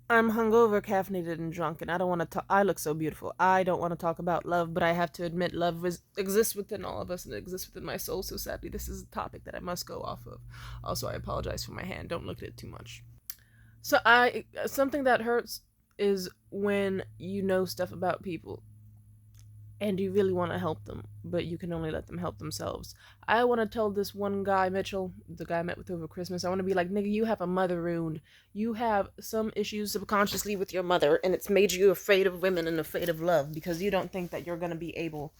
I'm hungover, caffeinated, and drunk, and I don't want to talk. I look so beautiful. I don't want to talk about love, but I have to admit, exists within all of us, and it exists within my soul. So sadly, this is a topic that I must go off of. Also, I apologize for my hand. Don't look at it too much. So something that hurts is when you know stuff about people and you really want to help them, but you can only let them help themselves. I want to tell this one guy, Mitchell, the guy I met with over Christmas, I want to be like, nigga, you have a mother wound. You have some issues subconsciously with your mother, and it's made you afraid of women and afraid of love because you don't think that you're going to be able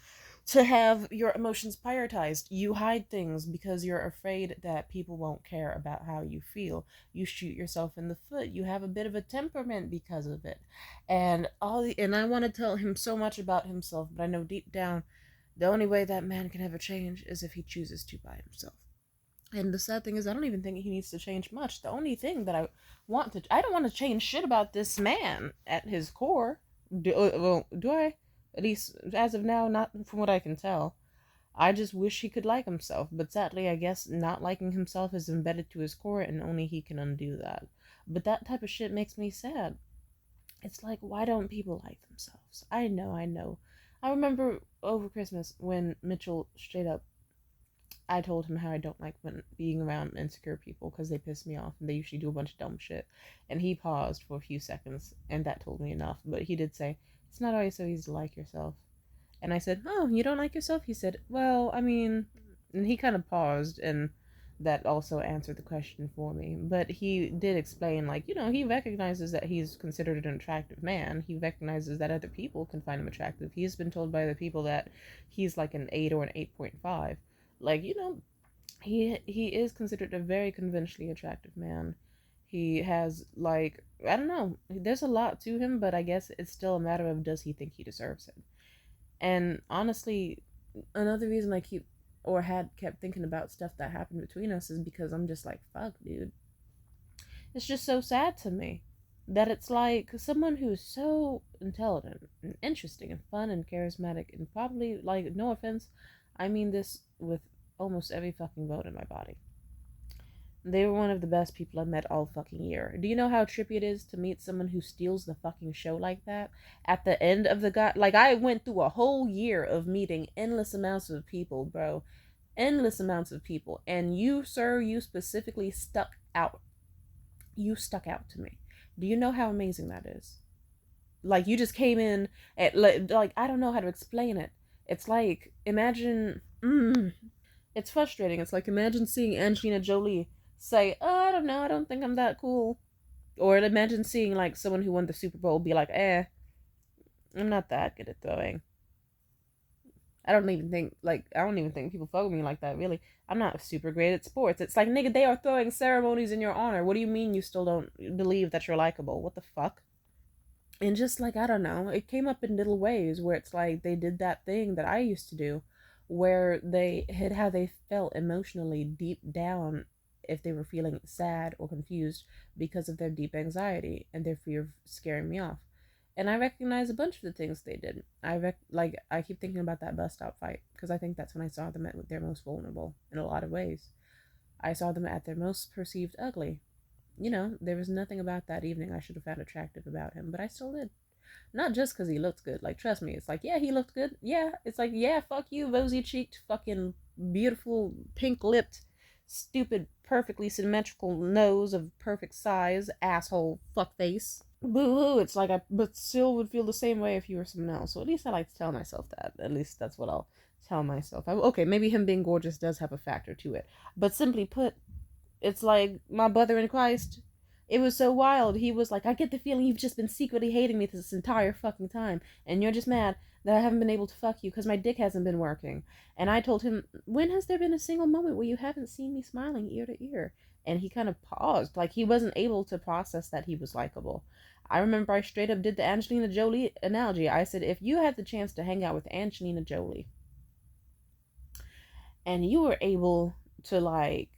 to have your emotions prioritized. You hide things because you're afraid that people won't care about how you feel. You shoot yourself in the foot. You have a bit of a temperament because of it. And I want to tell him so much about himself, but I know deep down the only way that man can ever change is if he chooses to by himself. And the sad thing is, I don't even think he needs to change much. The only thing that I don't want to change shit about this man at his core. Do I? At least as of now, not from what I can tell. I just wish he could like himself, but sadly, I guess not liking himself is embedded to his core, and only he can undo that. But that type of shit makes me sad. It's like, why don't people like themselves? I know, I know. I remember over Christmas when Mitchell straight up I told him how I don't like when being around insecure people because they piss me off and they usually do a bunch of dumb shit. And he paused for a few seconds, and that told me enough. But he did say, "It's not always so easy to like yourself." And I said, "Oh, you don't like yourself?" He said, "Well, I mean," and he kind of paused, and that also answered the question for me. But he did explain, like, he recognizes that he's considered an attractive man. He recognizes that other people can find him attractive. He's been told by other people that he's like an 8 or an 8.5. Like, he is considered a very conventionally attractive man. He has, like, I don't know, there's a lot to him, but I guess it's still a matter of does he think he deserves it. And honestly, another reason I keep or had kept thinking about stuff that happened between us is because I'm just like, fuck, dude. It's just so sad to me that it's like someone who's so intelligent and interesting and fun and charismatic and probably, like, no offense, I mean this with almost every fucking bone in my body. They were one of the best people I've met all fucking year. Do you know how trippy it is to meet someone who steals the fucking show like that? At the end of the guy, like, I went through a whole year of meeting endless amounts of people, bro. Endless amounts of people. And you, sir, you specifically stuck out. You stuck out to me. Do you know how amazing that is? Like, you just came in at, like, I don't know how to explain it. It's like, imagine, it's frustrating. It's like, imagine seeing Angelina Jolie say, "Oh, I don't know, I don't think I'm that cool." Or imagine seeing, like, someone who won the Super Bowl be like, I'm not that good at throwing. I don't even think people fuck with me like that, really. I'm not super great at sports. It's like, nigga, they are throwing ceremonies in your honor. What do you mean you still don't believe that you're likable? What the fuck? And just, like, I don't know, it came up in little ways where it's like they did that thing that I used to do where they had how they felt emotionally deep down if they were feeling sad or confused because of their deep anxiety and their fear of scaring me off. And I recognize a bunch of the things they did. Like, I keep thinking about that bus stop fight because I think that's when I saw them at their most vulnerable in a lot of ways. I saw them at their most perceived ugly. There was nothing about that evening I should have found attractive about him, but I still did. Not just because he looked good. Like, trust me, it's like, yeah, he looked good. Yeah, it's like, yeah, fuck you, rosy cheeked, fucking beautiful, pink lipped, stupid, perfectly symmetrical nose of perfect size, asshole, fuckface. Boo hoo, it's like, I but still would feel the same way if you were someone else. So at least I like to tell myself that. At least that's what I'll tell myself. Okay, maybe him being gorgeous does have a factor to it. But simply put, it's like my brother in Christ. It was so wild. He was like, "I get the feeling you've just been secretly hating me this entire fucking time, and you're just mad that I haven't been able to fuck you because my dick hasn't been working." And I told him, "When has there been a single moment where you haven't seen me smiling ear to ear?" And he kind of paused, like he wasn't able to process that he was likable. I remember I straight up did the Angelina Jolie analogy. I said, if you had the chance to hang out with Angelina Jolie and you were able to, like,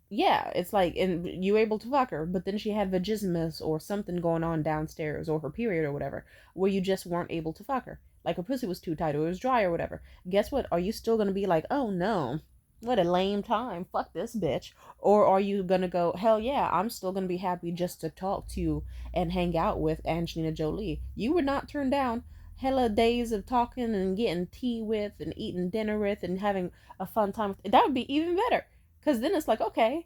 yeah, it's like, and you were able to fuck her, but then she had vaginismus or something going on downstairs, or her period or whatever, where you just weren't able to fuck her. Like her pussy was too tight or it was dry or whatever. Guess what? Are you still gonna be like, oh no, What a lame time. Fuck this bitch. Or are you gonna go, hell yeah, I'm still gonna be happy just to talk to and hang out with Angelina Jolie. You would not turn down hella days of talking and getting tea with and eating dinner with and having a fun time with. That would be even better. Because then it's like, okay,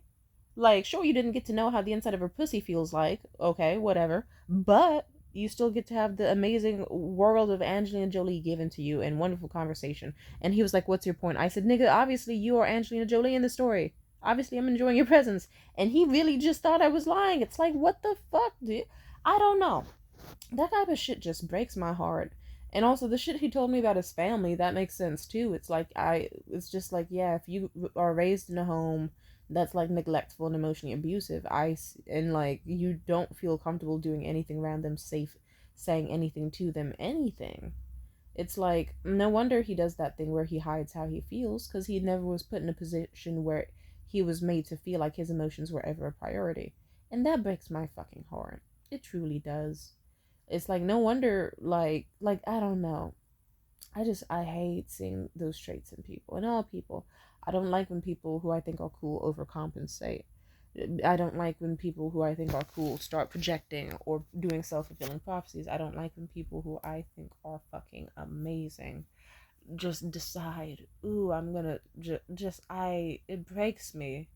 like, sure, you didn't get to know how the inside of her pussy feels like. Okay, whatever. But you still get to have the amazing world of Angelina Jolie given to you and wonderful conversation. And he was like, what's your point? I said, nigga, obviously you are Angelina Jolie in the story. Obviously, I'm enjoying your presence. And he really just thought I was lying. It's like, what the fuck, dude? I don't know. That type of shit just breaks my heart. And also the shit he told me about his family, that makes sense too. It's just like, yeah, if you are raised in a home that's like neglectful and emotionally abusive, and like you don't feel comfortable doing anything around them, safe, saying anything to them, anything. It's like, no wonder he does that thing where he hides how he feels, because he never was put in a position where he was made to feel like his emotions were ever a priority. And that breaks my fucking heart. It truly does. It's like, no wonder, I don't know. I hate seeing those traits in people, in all people. I don't like when people who I think are cool overcompensate. I don't like when people who I think are cool start projecting or doing self-fulfilling prophecies. I don't like when people who I think are fucking amazing just decide, ooh, I'm gonna it breaks me.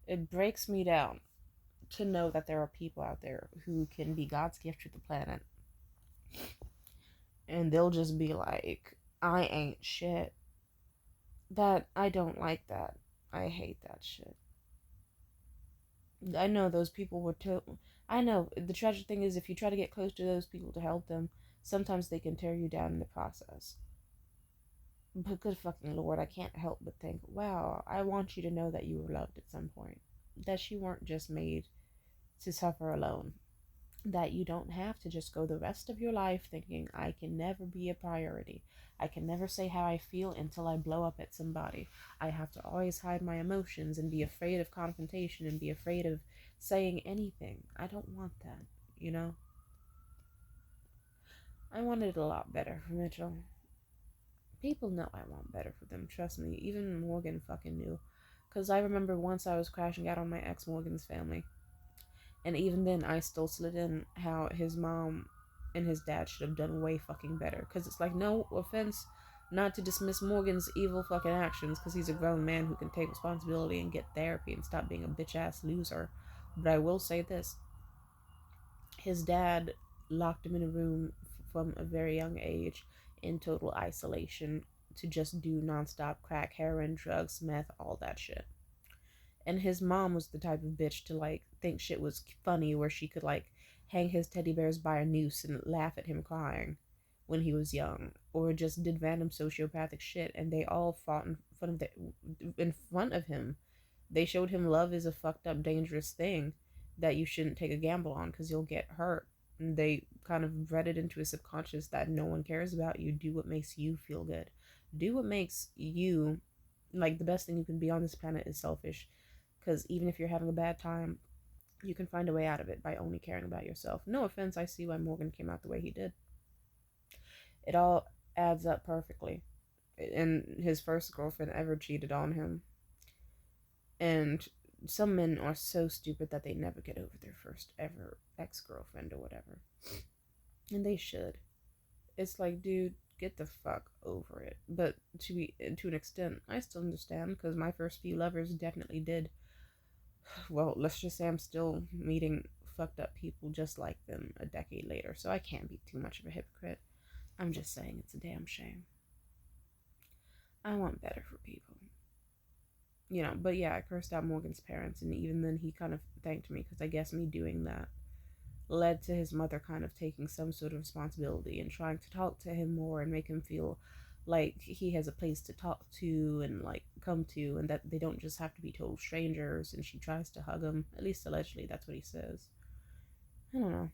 It breaks me down to know that there are people out there who can be God's gift to the planet, and they'll just be like, I ain't shit. That, I don't like that. I hate that shit. I know those people were I know the tragic thing is, if you try to get close to those people to help them, sometimes they can tear you down in the process. But good fucking lord, I can't help but think, wow, I want you to know that you were loved at some point. That you weren't just made to suffer alone. That you don't have to just go the rest of your life thinking, I can never be a priority. I can never say how I feel until I blow up at somebody. I have to always hide my emotions and be afraid of confrontation and be afraid of saying anything. I don't want that, you know? I wanted a lot better for Mitchell. People know I want better for them, trust me. Even Morgan fucking knew. Because I remember once I was crashing out on my ex Morgan's family. And even then, I still slid in how his mom and his dad should have done way fucking better. Because it's like, no offense, not to dismiss Morgan's evil fucking actions, because he's a grown man who can take responsibility and get therapy and stop being a bitch ass loser. But I will say this: his dad locked him in a room from a very young age in total isolation to just do nonstop crack, heroin, drugs, meth, all that shit. And his mom was the type of bitch to like think shit was funny, where she could like hang his teddy bears by a noose and laugh at him crying when he was young, or just did random sociopathic shit. And they all fought in front of him. They showed him love is a fucked up, dangerous thing that you shouldn't take a gamble on because you'll get hurt. And they kind of bred it into his subconscious that no one cares about you. Do what makes you feel good. Do what makes you, like, the best thing you can be on this planet is selfish. Because even if you're having a bad time, you can find a way out of it by only caring about yourself. No offense, I see why Morgan came out the way he did. It all adds up perfectly. And his first girlfriend ever cheated on him. And some men are so stupid that they never get over their first ever ex-girlfriend or whatever. And they should. It's like, dude, get the fuck over it. But to an extent, I still understand, because my first few lovers definitely did. Well, let's just say I'm still meeting fucked up people just like them a decade later, so I can't be too much of a hypocrite. I'm just saying it's a damn shame. I want better for people. But yeah, I cursed out Morgan's parents, and even then he kind of thanked me, because I guess me doing that led to his mother kind of taking some sort of responsibility and trying to talk to him more and make him feel like he has a place to talk to and like come to, and that they don't just have to be total strangers. And she tries to hug him, at least allegedly that's what he says. I don't know.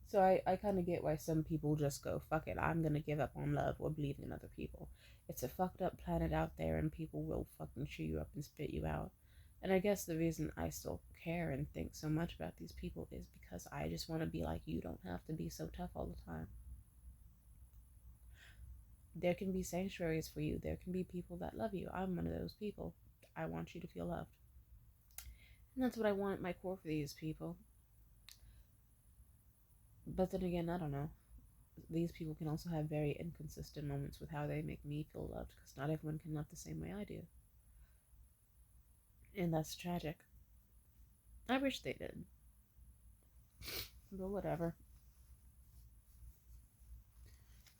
So I kind of get why some people just go, fuck it, I'm gonna give up on love or believing in other people. It's a fucked up planet out there, and people will fucking chew you up and spit you out. And I guess the reason I still care and think so much about these people is because I just want to be like, you don't have to be so tough all the time. There can be sanctuaries for you. There can be people that love you. I'm one of those people. I want you to feel loved. And that's what I want at my core for these people. But then again, I don't know. These people can also have very inconsistent moments with how they make me feel loved, because not everyone can love the same way I do. And that's tragic. I wish they did. But whatever.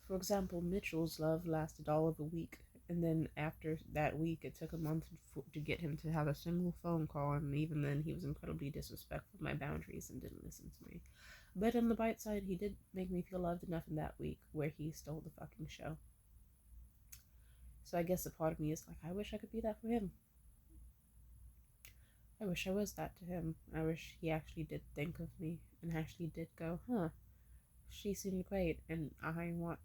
For example, Mitchell's love lasted all of a week, and then after that week, it took a month to get him to have a single phone call, and even then, he was incredibly disrespectful of my boundaries and didn't listen to me. But on the bright side, he did make me feel loved enough in that week where he stole the fucking show. So I guess a part of me is like, I wish I could be that for him. I wish I was that to him. I wish he actually did think of me and actually did go, huh, she seemed great, and I want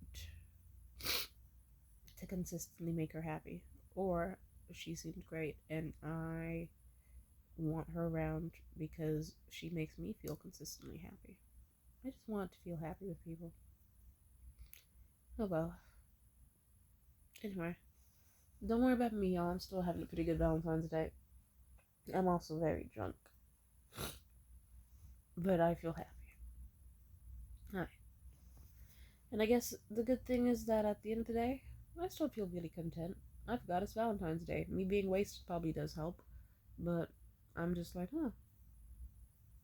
to consistently make her happy. Or she seemed great, and I want her around because she makes me feel consistently happy. I just want to feel happy with people. Oh well. Anyway, don't worry about me, y'all. I'm still having a pretty good Valentine's Day. I'm also very drunk, but I feel happy. Alright. And I guess the good thing is that at the end of the day, I still feel really content. I forgot it's Valentine's Day. Me being wasted probably does help, but I'm just like, huh.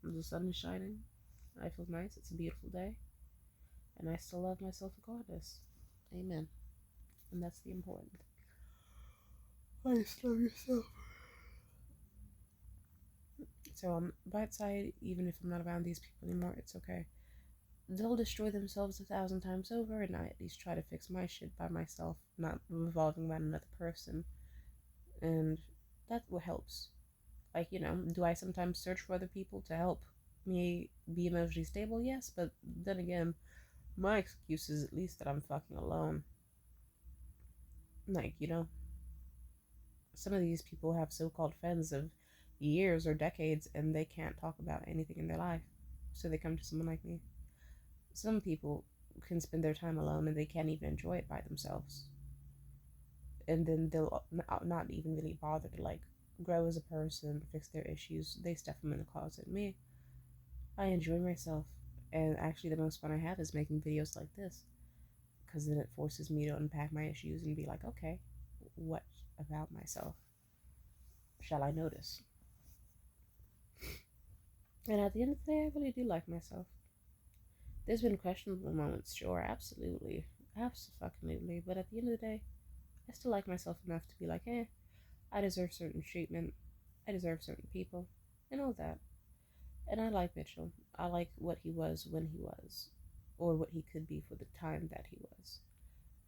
The sun is shining. I feel nice. It's a beautiful day. And I still love myself regardless. Amen. And that's the important thing. I just love yourself. So on the bright side, even if I'm not around these people anymore, it's okay. They'll destroy themselves 1,000 times over, and I at least try to fix my shit by myself, not revolving around another person. And that's what helps. Like, do I sometimes search for other people to help me be emotionally stable? Yes, but then again, my excuse is at least that I'm fucking alone. Like, some of these people have so-called friends of years or decades, and they can't talk about anything in their life, so they come to someone like me. Some people can spend their time alone and they can't even enjoy it by themselves, and then they'll not even really bother to like grow as a person, fix their issues. They stuff them in the closet. Me, I enjoy myself, and actually the most fun I have is making videos like this, because then it forces me to unpack my issues and be like, okay, what about myself shall I notice? And at the end of the day, I really do like myself. There's been questionable moments, sure, absolutely, absolutely, but at the end of the day, I still like myself enough to be like, I deserve certain treatment, I deserve certain people, and all that. And I like Mitchell. I like what he was when he was, or what he could be for the time that he was.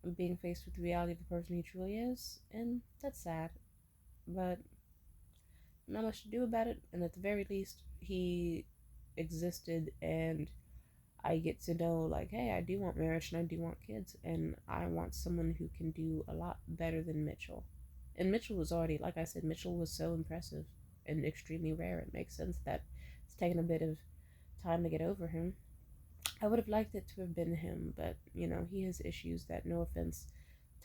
I'm being faced with the reality of the person he truly is, and that's sad, but not much to do about it. And at the very least, he existed, and I get to know, like, hey, I do want marriage and I do want kids, and I want someone who can do a lot better than Mitchell. And Mitchell was already, like I said, Mitchell was so impressive and extremely rare. It makes sense that it's taken a bit of time to get over him. I would have liked it to have been him, but, he has issues that, no offense,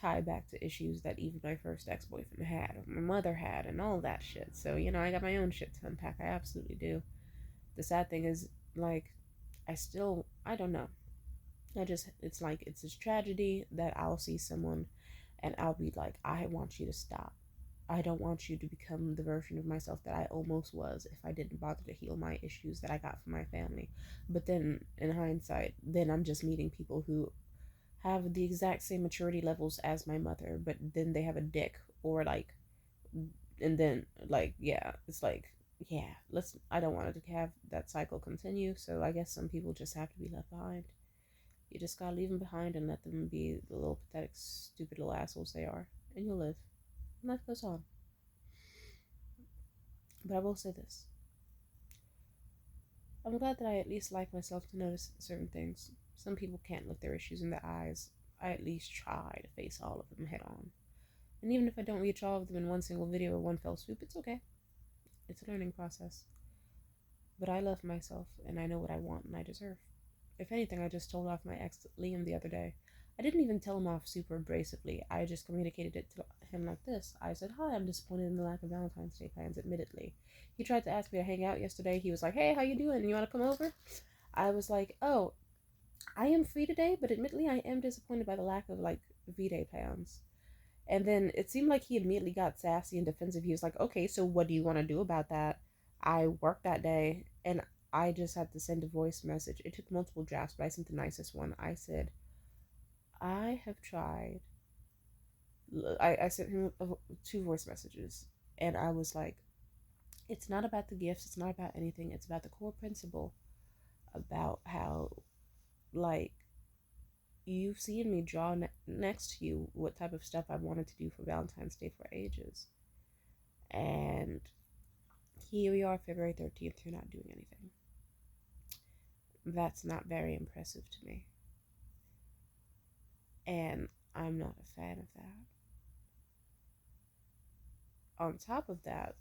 tie back to issues that even my first ex-boyfriend had, or my mother had, and all that shit. So, I got my own shit to unpack. I absolutely do. The sad thing is, like, I don't know. It's like, it's this tragedy that I'll see someone and I'll be like, I want you to stop. I don't want you to become the version of myself that I almost was if I didn't bother to heal my issues that I got from my family. But then, in hindsight, then I'm just meeting people who have the exact same maturity levels as my mother, but then they have a dick, or like, and then, like, yeah, it's like, yeah, I don't want it to have that cycle continue, so I guess some people just have to be left behind. You just gotta leave them behind and let them be the little pathetic, stupid little assholes they are, and you'll live. And life goes on. But I will say this. I'm glad that I at least like myself to notice certain things. Some people can't look their issues in the eyes. I at least try to face all of them head on. And even if I don't reach all of them in one single video or one fell swoop, it's okay. It's a learning process. But I love myself, and I know what I want and I deserve. If anything, I just told off my ex Liam the other day. I didn't even tell him off super abrasively. I just communicated it to him like this. I said, "Hi, I'm disappointed in the lack of Valentine's Day plans, admittedly." He tried to ask me to hang out yesterday. He was like, "Hey, how you doing? You want to come over?" I was like, "Oh, I am free today, but admittedly, I am disappointed by the lack of like V-Day plans." And then it seemed like he immediately got sassy and defensive. He was like, "Okay, so what do you want to do about that?" I worked that day and I just had to send a voice message. It took multiple drafts, but I sent the nicest one. I said, "I have tried." I sent him two voice messages and I was like, "It's not about the gifts, it's not about anything, it's about the core principle about how, like, you've seen me draw next to you what type of stuff I wanted to do for Valentine's Day for ages. And here we are, February 13th, you're not doing anything. That's not very impressive to me. And I'm not a fan of that. On top of that,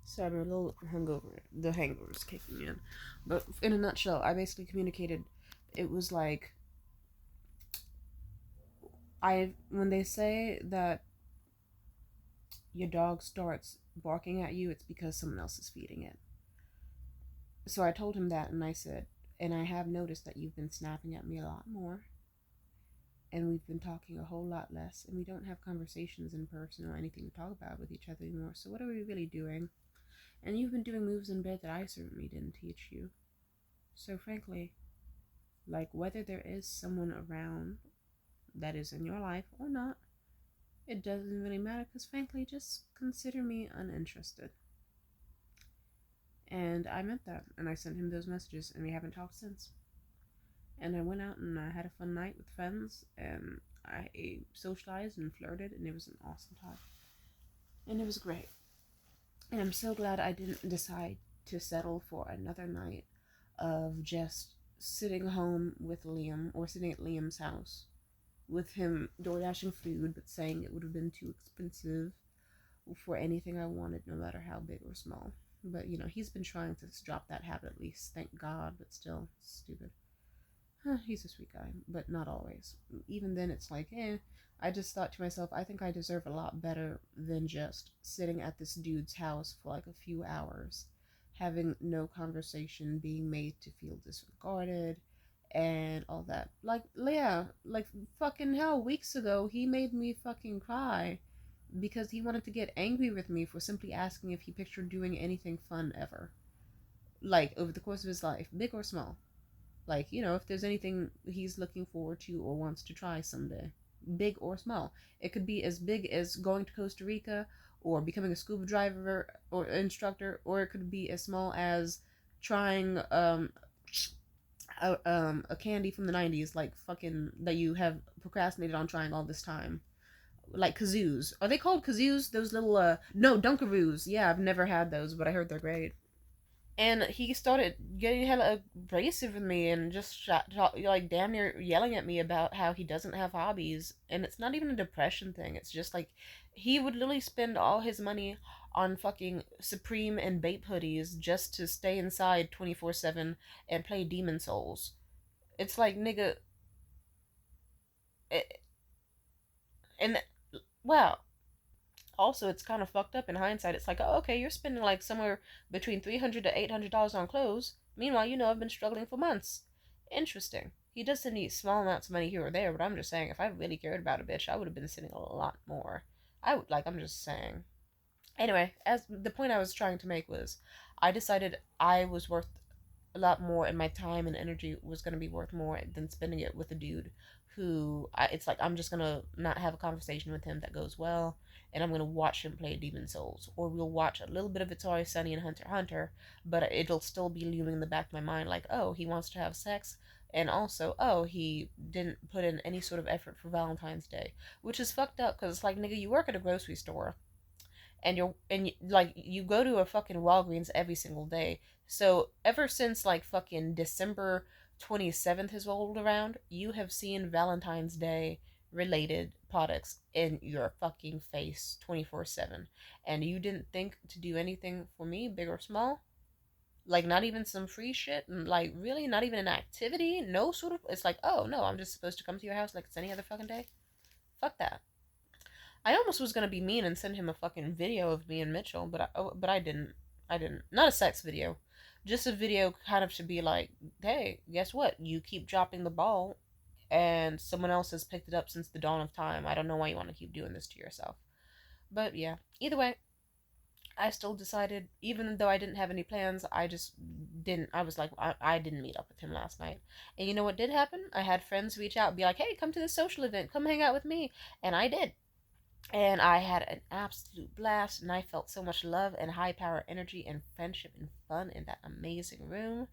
so I'm a little hungover. The hangover is kicking in. But in a nutshell, I basically communicated. It was like, when they say that your dog starts barking at you, it's because someone else is feeding it. So I told him that, and I said, "And I have noticed that you've been snapping at me a lot more, and we've been talking a whole lot less, and we don't have conversations in person or anything to talk about with each other anymore. So what are we really doing? And you've been doing moves in bed that I certainly didn't teach you. So frankly, like, whether there is someone around that is in your life or not, it doesn't really matter, because frankly, just consider me uninterested." And I meant that, and I sent him those messages, and we haven't talked since. And I went out and I had a fun night with friends, and I socialized and flirted, and it was an awesome time. And it was great. And I'm so glad I didn't decide to settle for another night of just sitting home with Liam, or sitting at Liam's house with him door dashing food, but saying it would have been too expensive for anything I wanted, no matter how big or small. But he's been trying to drop that habit at least, thank God, but still, stupid. He's a sweet guy, but not always. Even then, it's like, eh. I just thought to myself, I think I deserve a lot better than just sitting at this dude's house for like a few hours, having no conversation, being made to feel disregarded, and all that. Like, yeah, like fucking hell, weeks ago, he made me fucking cry because he wanted to get angry with me for simply asking if he pictured doing anything fun ever. Like, over the course of his life, big or small. Like, if there's anything he's looking forward to or wants to try someday, big or small. It could be as big as going to Costa Rica or becoming a scuba diver or instructor, or it could be as small as trying a candy from the 90s, like fucking, that you have procrastinated on trying all this time. Like kazoos. Are they called kazoos? Those little, no, Dunkaroos. Yeah, I've never had those, but I heard they're great. And he started getting hella abrasive with me and just like damn near yelling at me about how he doesn't have hobbies. And it's not even a depression thing. It's just like he would literally spend all his money on fucking Supreme and Bape hoodies just to stay inside 24/7 and play Demon Souls. It's like, nigga, it, and wow. Also, it's kind of fucked up in hindsight. It's like, oh, okay, you're spending like somewhere between $300 to $800 on clothes. Meanwhile, I've been struggling for months. Interesting. He does send me small amounts of money here or there, but I'm just saying, if I really cared about a bitch, I would have been sending a lot more. I would, like, I'm just saying. Anyway, as the point I was trying to make was, I decided I was worth a lot more, and my time and energy was going to be worth more than spending it with a dude who it's like I'm just going to not have a conversation with him that goes well, and I'm going to watch him play Demon Souls, or we'll watch a little bit of It's Always Sunny and Hunter x Hunter, but it'll still be looming in the back of my mind like, oh, he wants to have sex, and also, oh, he didn't put in any sort of effort for Valentine's Day, which is fucked up because it's like, nigga, you work at a grocery store, like, you go to a fucking Walgreens every single day. So ever since like fucking December 27th has rolled around, you have seen Valentine's Day related products in your fucking face 24/7, and you didn't think to do anything for me, big or small. Like, not even some free shit, and like, really, not even an activity. No sort of. It's like, oh no, I'm just supposed to come to your house like it's any other fucking day. Fuck that. I almost was gonna be mean and send him a fucking video of me and Mitchell, but I didn't. I didn't. Not a sex video, just a video kind of to be like, hey, guess what? You keep dropping the ball, and someone else has picked it up since the dawn of time. I don't know why you want to keep doing this to yourself. But yeah, either way, I still decided, even though I didn't have any plans, I just didn't. I was like, I didn't meet up with him last night. And you know what did happen? I had friends reach out and be like, hey, come to this social event, come hang out with me. And I did. And I had an absolute blast, and I felt so much love and high power energy and friendship and fun in that amazing room.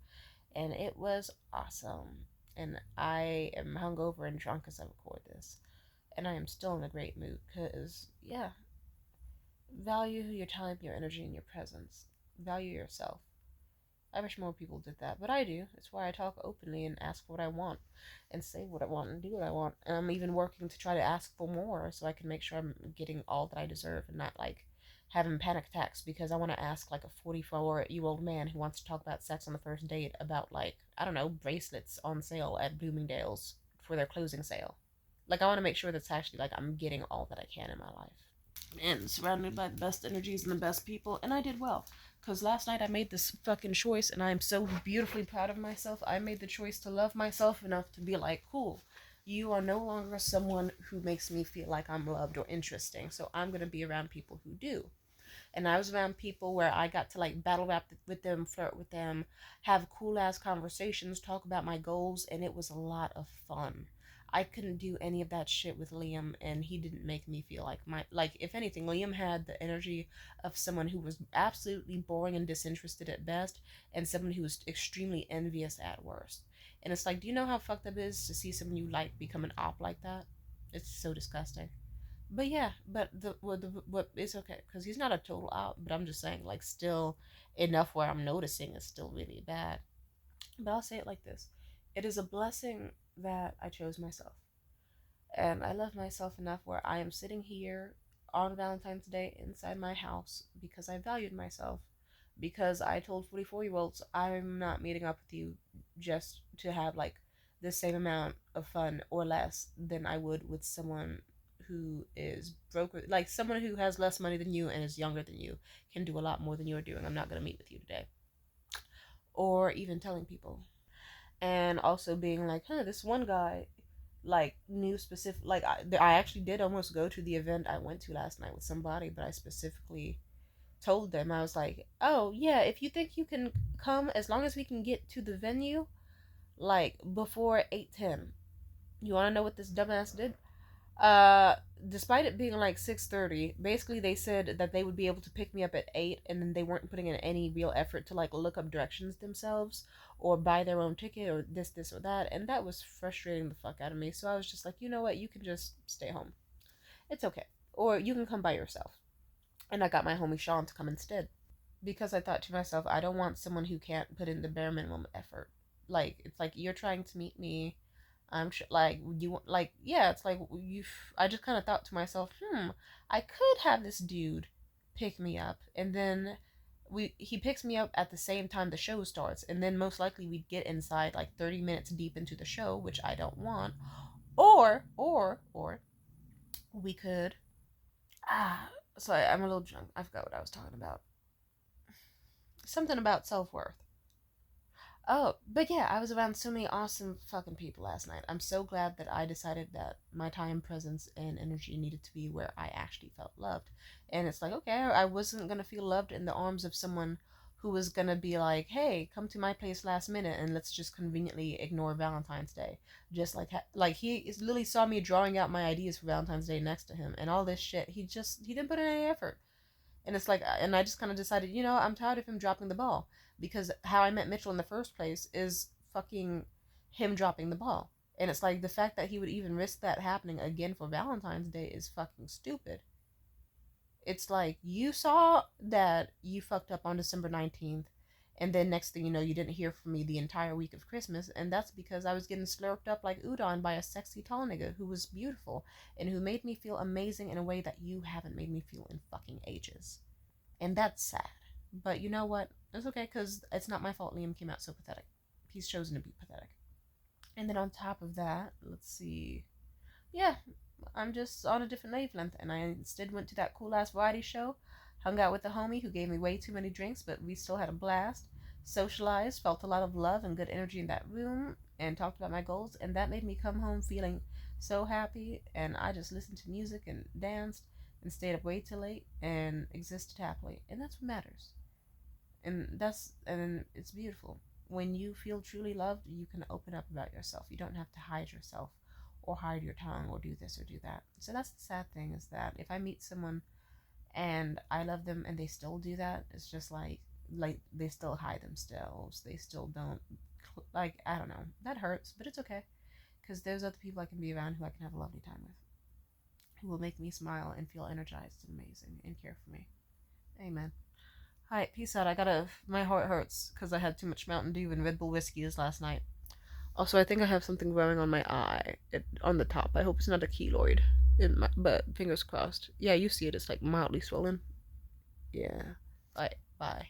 And it was awesome. And I am hungover and drunk as I record this. And I am still in a great mood because, yeah, value your time, your energy, and your presence. Value yourself. I wish more people did that, but I do. It's why I talk openly and ask what I want and say what I want and do what I want. And I'm even working to try to ask for more so I can make sure I'm getting all that I deserve and not like having panic attacks because I want to ask like a 44-year-old man who wants to talk about sex on the first date about like, I don't know, bracelets on sale at Bloomingdale's for their closing sale. Like, I want to make sure that's actually like I'm getting all that I can in my life and surrounded by the best energies and the best people, and I did well. Because last night I made this fucking choice, and I am so beautifully proud of myself. I made the choice to love myself enough to be like, cool, you are no longer someone who makes me feel like I'm loved or interesting, so I'm going to be around people who do. And I was around people where I got to like battle rap with them, flirt with them, have cool ass conversations, talk about my goals, and it was a lot of fun. I couldn't do any of that shit with Liam, and he didn't make me feel like if anything, Liam had the energy of someone who was absolutely boring and disinterested at best, and someone who was extremely envious at worst. And it's like, do you know how fucked up it is to see someone you like become an op like that? It's so disgusting. But yeah, but what it's okay because he's not a total out. But I'm just saying, like, still enough where I'm noticing is still really bad. But I'll say it like this: it is a blessing that I chose myself, and I love myself enough where I am sitting here on Valentine's Day inside my house because I valued myself. Because I told 44-year-olds I'm not meeting up with you just to have like the same amount of fun or less than I would with someone who is broke, like someone who has less money than you and is younger than you can do a lot more than you're doing. I'm not going to meet with you today. Or even telling people. And also being like, huh, this one guy like knew specific, like I actually did almost go to the event I went to last night with somebody, but I specifically told them, I was like, oh yeah, if you think you can come, as long as we can get to the venue like before 8:10. You want to know what this dumbass did? Uh, Despite it being like 6:30, basically they said that they would be able to pick me up at 8, and then they weren't putting in any real effort to like look up directions themselves or buy their own ticket or this or that, and that was frustrating the fuck out of me. So I was just like, you know what, you can just stay home. It's okay. Or you can come by yourself. And I got my homie Sean to come instead. Because I thought to myself, I don't want someone who can't put in the bare minimum effort. Like, it's like you're trying to meet me. I'm sure, like, you want, like, yeah, it's like you. I just kind of thought to myself, I could have this dude pick me up, and then he picks me up at the same time the show starts, and then most likely we'd get inside like 30 minutes deep into the show, which I don't want. Or we could. Sorry, I'm a little drunk. I forgot what I was talking about. Something about self worth. Oh, but yeah, I was around so many awesome fucking people last night. I'm so glad that I decided that my time, presence, and energy needed to be where I actually felt loved. And it's like, okay, I wasn't gonna feel loved in the arms of someone who was gonna be like, hey, come to my place last minute and let's just conveniently ignore Valentine's Day. Just like he literally saw me drawing out my ideas for Valentine's Day next to him and all this shit. He didn't put in any effort. And it's like, and I just kind of decided, I'm tired of him dropping the ball because how I met Mitchell in the first place is fucking him dropping the ball. And it's like the fact that he would even risk that happening again for Valentine's Day is fucking stupid. It's like you saw that you fucked up on December 19th, and then next thing you know, you didn't hear from me the entire week of Christmas, and that's because I was getting slurped up like udon by a sexy tall nigga who was beautiful and who made me feel amazing in a way that you haven't made me feel in fucking ages. And that's sad. But you know what? It's okay because it's not my fault Liam came out so pathetic. He's chosen to be pathetic. And then on top of that, let's see. Yeah, I'm just on a different wavelength. And I instead went to that cool ass variety show, hung out with a homie who gave me way too many drinks, but we still had a blast. Socialized, felt a lot of love and good energy in that room, and talked about my goals. And that made me come home feeling so happy. And I just listened to music and danced and stayed up way too late and existed happily. And that's what matters. And it's beautiful. When you feel truly loved, you can open up about yourself. You don't have to hide yourself or hide your tongue or do this or do that. So that's the sad thing, is that if I meet someone and I love them and they still do that, it's just like they still hide themselves. They still don't, like, I don't know. That hurts, but it's okay because there's other people I can be around who I can have a lovely time with, who will make me smile and feel energized and amazing and care for me. Amen. Alright, peace out. My heart hurts because I had too much Mountain Dew and Red Bull whiskeys last night. Also, I think I have something growing on my eye, on the top. I hope it's not a keloid. But fingers crossed. Yeah, you see it. It's like mildly swollen. Yeah. Alright, bye.